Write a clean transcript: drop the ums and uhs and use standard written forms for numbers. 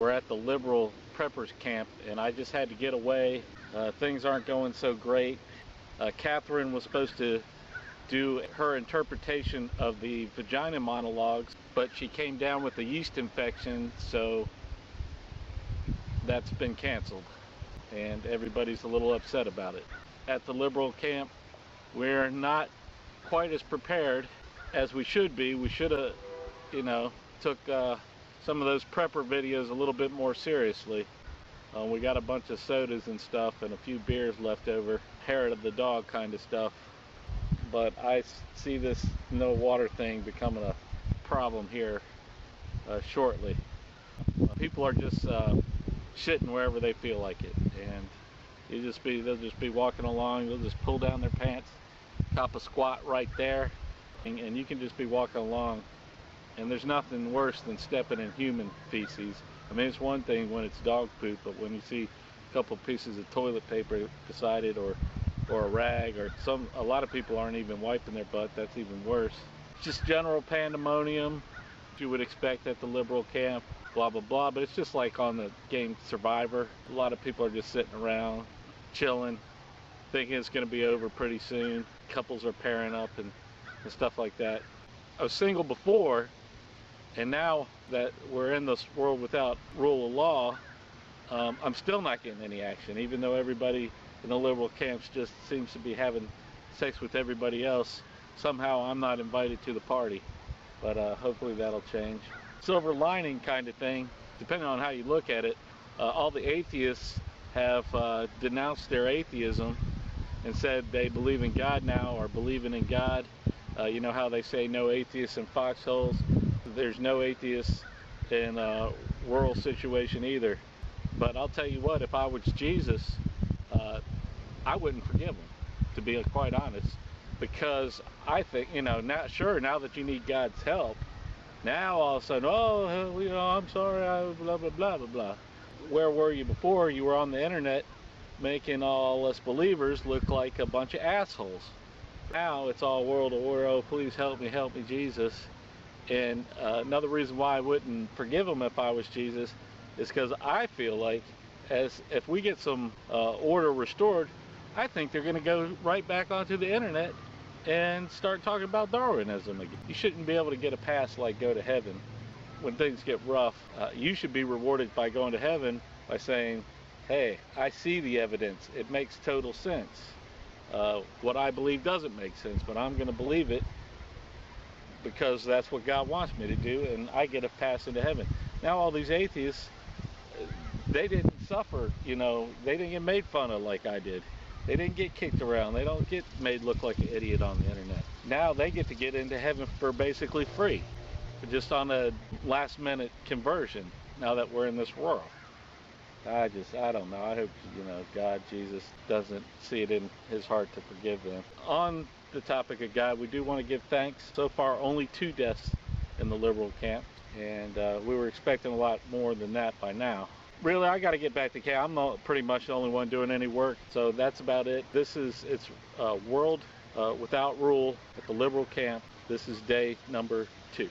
We're at the liberal preppers camp, and I just had to get away. Things aren't going so great. Catherine was supposed to do her interpretation of the vagina monologues, but she came down with a yeast infection, so that's been canceled, and everybody's a little upset about it. At the liberal camp, we're not quite as prepared as we should be. We should have, took some of those prepper videos a little bit more seriously. We got a bunch of sodas and stuff and a few beers left over, hair of the dog kind of stuff. But I see this no water thing becoming a problem here shortly. People are just shitting wherever they feel like it, and they'll just be walking along. They'll just pull down their pants, cop a squat right there, and you can just be walking along. And there's nothing worse than stepping in human feces. I mean, it's one thing when it's dog poop, but when you see a couple pieces of toilet paper beside it, or a rag, or a lot of people aren't even wiping their butt. That's even worse. Just general pandemonium you would expect at the liberal camp, blah blah blah. But it's just like on the game Survivor. A lot of people are just sitting around chilling, thinking it's going to be over pretty soon. Couples are pairing up and stuff like that. I was single before, and now that we're in this world without rule of law, I'm still not getting any action, even though everybody in the liberal camps just seems to be having sex with everybody else. Somehow I'm not invited to the party, but hopefully that'll change. Silver lining kind of thing, depending on how you look at it. All the atheists have denounced their atheism and said they believe in God now, or believing in God. You know how they say no atheists in foxholes? There's no atheists in a rural situation either. But I'll tell you what, if I was Jesus, I wouldn't forgive him, to be quite honest, because I think, now that you need God's help, now all of a sudden, I'm sorry, blah blah blah blah blah. Where were you before? You were on the internet making all us believers look like a bunch of assholes. Now it's all world war, oh please help me Jesus. And another reason why I wouldn't forgive him if I was Jesus is because I feel like if we get some order restored, I think they're going to go right back onto the internet and start talking about Darwinism again. You shouldn't be able to get a pass like go to heaven when things get rough. You should be rewarded by going to heaven by saying, hey, I see the evidence. It makes total sense. What I believe doesn't make sense, but I'm going to believe it because that's what God wants me to do, and I get a pass into heaven. Now all these atheists, they didn't suffer, they didn't get made fun of like I did. They didn't get kicked around. They don't get made look like an idiot on the internet. Now they get to get into heaven for basically free, just on a last minute conversion, now that we're in this world. I don't know. I hope, God, Jesus, doesn't see it in his heart to forgive them. On the topic of God, we do want to give thanks. So far, only 2 deaths in the liberal camp, and we were expecting a lot more than that by now. Really, I got to get back to camp. I'm pretty much the only one doing any work, so that's about it. It's World Without Rule at the liberal camp. This is day number 2.